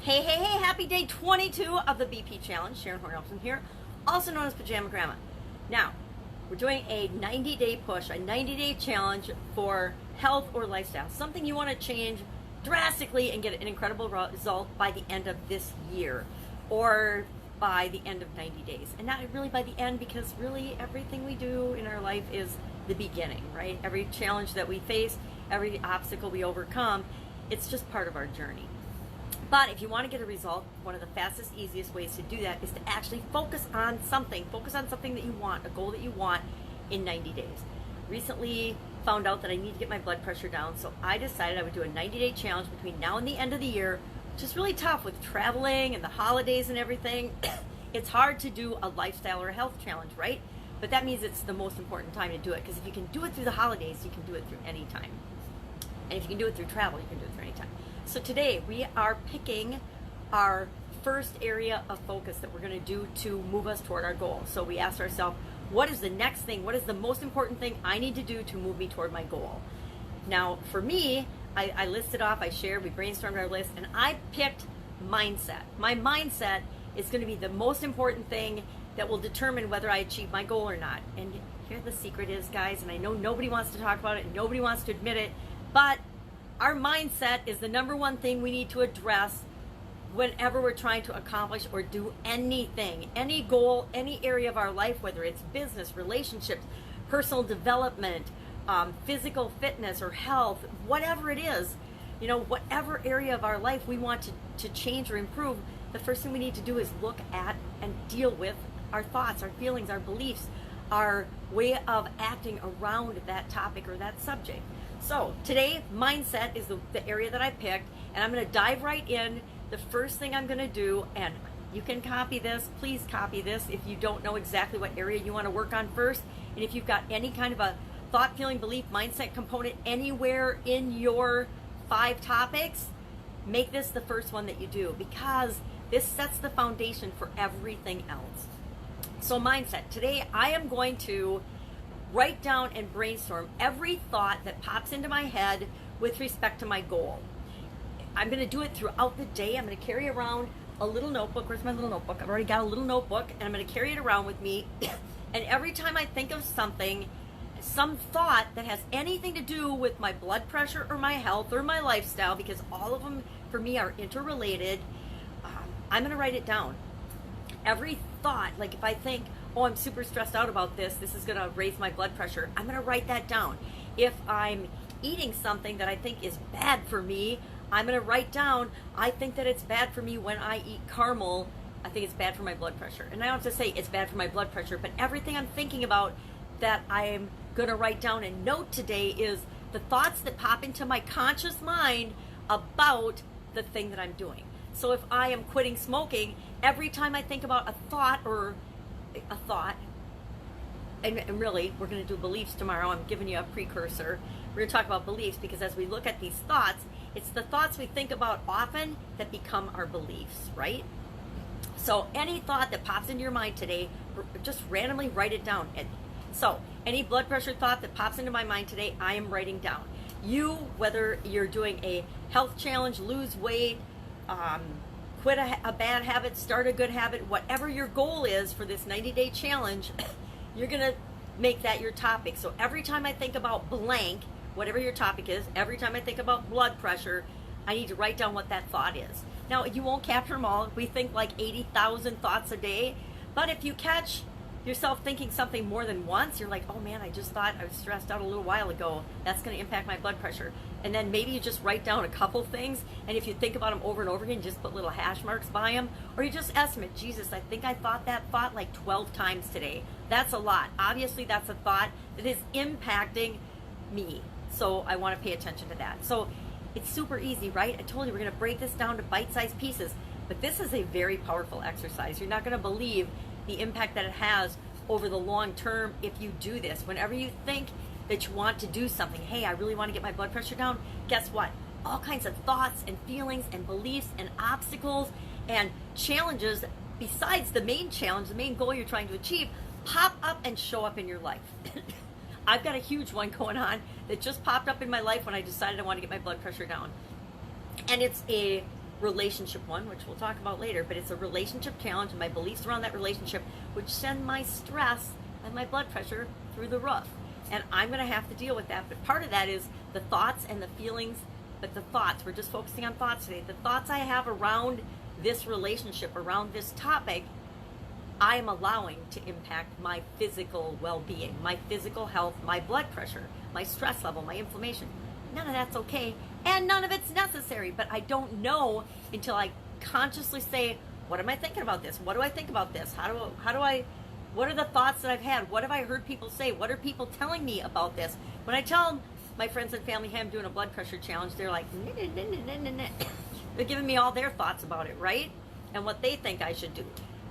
Hey, happy day 22 of the BP Challenge. Sharon Horne-Ellstrom here, also known as Pajama Grandma. Now, we're doing a 90-day push, a 90-day challenge for health or lifestyle, something you want to change drastically and get an incredible result by the end of this year, or by the end of 90 days. And not really by the end, because really everything we do in our life is the beginning, right? Every challenge that we face, every obstacle we overcome, it's just part of our journey. But if you want to get a result, one of the fastest, easiest ways to do that is to actually focus on something that you want, a goal that you want in 90 days. Recently found out that I need to get my blood pressure down, so I decided I would do a 90-day challenge between now and the end of the year, which is really tough with traveling and the holidays and everything. It's hard to do a lifestyle or a health challenge, right? But that means it's the most important time to do it, because if you can do it through the holidays, you can do it through any time. And if you can do it through travel, you can do it through any time. So today we are picking our first area of focus that we're going to do to move us toward our goal. So we asked ourselves, what is the next thing? What is the most important thing I need to do to move me toward my goal? Now, for me, I listed off, I shared, we brainstormed our list, and I picked mindset. My mindset is going to be the most important thing that will determine whether I achieve my goal or not. And here the secret is, guys, and I know nobody wants to talk about it, and nobody wants to admit it, but our mindset is the number one thing we need to address whenever we're trying to accomplish or do anything, any goal, any area of our life, whether it's business, relationships, personal development, physical fitness or health, whatever it is, whatever area of our life we want to change or improve, the first thing we need to do is look at and deal with our thoughts, our feelings, our beliefs, our way of acting around that topic or that subject. So today, mindset is the area that I picked, and I'm going to dive right in. The first thing I'm going to do, and you can copy this, please copy this if you don't know exactly what area you want to work on first, and if you've got any kind of a thought, feeling, belief, mindset component anywhere in your 5 topics, make this the first one that you do, because this sets the foundation for everything else. So mindset, today I am going to write down and brainstorm every thought that pops into my head with respect to my goal. I'm going to do it throughout the day. I'm going to carry around a little notebook. Where's my little notebook? I've already got a little notebook, and I'm going to carry it around with me. And every time I think of something, some thought that has anything to do with my blood pressure or my health or my lifestyle, because all of them for me are interrelated, I'm going to write it down. Every thought, like if I think, oh, I'm super stressed out about this is going to raise my blood pressure, I'm going to write that down. If I'm eating something that I think is bad for me, I'm going to write down, I think that it's bad for me when I eat caramel, I think it's bad for my blood pressure. And I don't have to say it's bad for my blood pressure, but everything I'm thinking about that I'm going to write down and note today is the thoughts that pop into my conscious mind about the thing that I'm doing. So if I am quitting smoking, every time I think about a thought, and really, we're going to do beliefs tomorrow. I'm giving you a precursor. We're going to talk about beliefs, because as we look at these thoughts, it's the thoughts we think about often that become our beliefs, right? So any thought that pops into your mind today, just randomly write it down. So any blood pressure thought that pops into my mind today, I am writing down. You, whether you're doing a health challenge, lose weight, quit a bad habit, start a good habit, whatever your goal is for this 90-day challenge, you're going to make that your topic. So every time I think about blank, whatever your topic is, every time I think about blood pressure, I need to write down what that thought is. Now, you won't capture them all. We think like 80,000 thoughts a day. But if you catch yourself thinking something more than once, you're like, oh man, I just thought I was stressed out a little while ago. That's going to impact my blood pressure. And then maybe you just write down a couple things, and if you think about them over and over again, just put little hash marks by them, or you just estimate, Jesus, I think I thought that thought like 12 times today. That's a lot. Obviously, that's a thought that is impacting me. So I want to pay attention to that. So it's super easy, right? I told you we're going to break this down to bite-sized pieces, but this is a very powerful exercise. You're not going to believe the impact that it has over the long term if you do this. Whenever you think that you want to do something, hey, I really want to get my blood pressure down, guess what? All kinds of thoughts and feelings and beliefs and obstacles and challenges besides the main challenge, the main goal you're trying to achieve, pop up and show up in your life. I've got a huge one going on that just popped up in my life when I decided I want to get my blood pressure down. And it's a relationship one, which we'll talk about later, but it's a relationship challenge, and my beliefs around that relationship, which send my stress and my blood pressure through the roof. And I'm going to have to deal with that. But part of that is the thoughts and the feelings. But the thoughts, we're just focusing on thoughts today. The thoughts I have around this relationship, around this topic, I am allowing to impact my physical well-being, my physical health, my blood pressure, my stress level, my inflammation. None of that's okay, and none of it's necessary. But I don't know until I consciously say, what am I thinking about this? What do I think about this? What are the thoughts that I've had? What have I heard people say? What are people telling me about this? When I tell my friends and family, hey, I'm doing a blood pressure challenge, they're like, nah. They're giving me all their thoughts about it, right? And what they think I should do.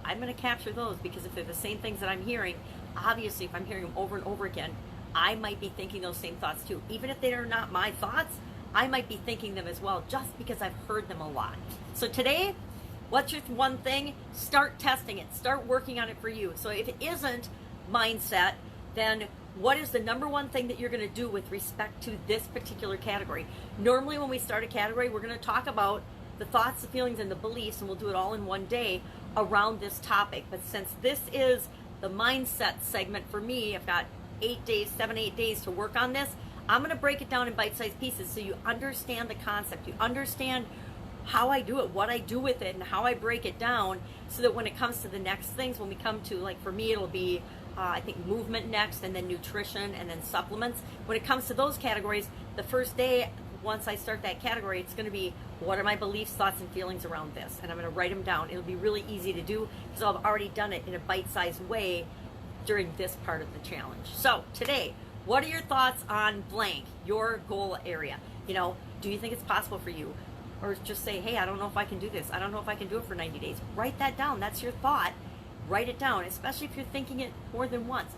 I'm going to capture those, because if they're the same things that I'm hearing, obviously if I'm hearing them over and over again, I might be thinking those same thoughts too. Even if they are not my thoughts, I might be thinking them as well, just because I've heard them a lot. So today, what's your one thing? Start testing it. Start working on it for you. So if it isn't mindset, then what is the number one thing that you're going to do with respect to this particular category? Normally when we start a category, we're going to talk about the thoughts, the feelings, and the beliefs, and we'll do it all in one day around this topic. But since this is the mindset segment for me, I've got 8 days to work on this. I'm going to break it down in bite-sized pieces so you understand the concept. You understand how I do it, what I do with it, and how I break it down, so that when it comes to the next things, when we come to, like for me, it'll be, I think, movement next, and then nutrition, and then supplements. When it comes to those categories, the first day, once I start that category, it's going to be, what are my beliefs, thoughts, and feelings around this? And I'm going to write them down. It'll be really easy to do, because I've already done it in a bite-sized way during this part of the challenge. So today, what are your thoughts on blank, your goal area? You know, do you think it's possible for you? Or just say, hey, I don't know if I can do this. I don't know if I can do it for 90 days. Write that down. That's your thought. Write it down, especially if you're thinking it more than once.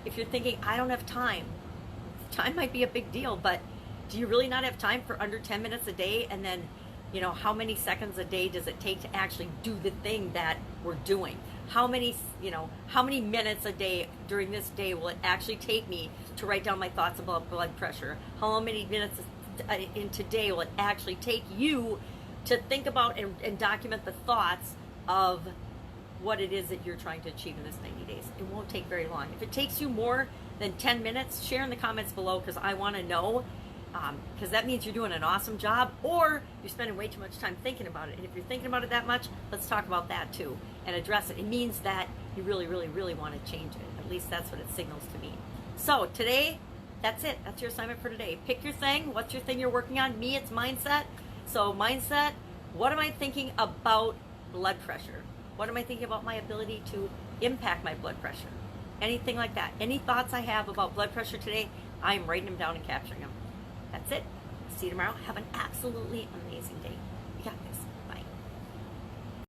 If you're thinking, I don't have time. Time might be a big deal, but do you really not have time for under 10 minutes a day? And then, you know, how many seconds a day does it take to actually do the thing that we're doing? How many minutes a day during this day will it actually take me to write down my thoughts about blood pressure? How many minutes in today will it actually take you to think about and document the thoughts of what it is that you're trying to achieve in this 90 days? It won't take very long. If it takes you more than 10 minutes, share in the comments below, because I want to know, because that means you're doing an awesome job, or you're spending way too much time thinking about it. And if you're thinking about it that much, let's talk about that too and address it. It means that you really, really, really want to change it. At least that's what it signals to me. So today, that's it. That's your assignment for today. Pick your thing. What's your thing you're working on? Me, it's mindset. So mindset, what am I thinking about blood pressure? What am I thinking about my ability to impact my blood pressure? Anything like that. Any thoughts I have about blood pressure today, I'm writing them down and capturing them. That's it. See you tomorrow. Have an absolutely amazing day.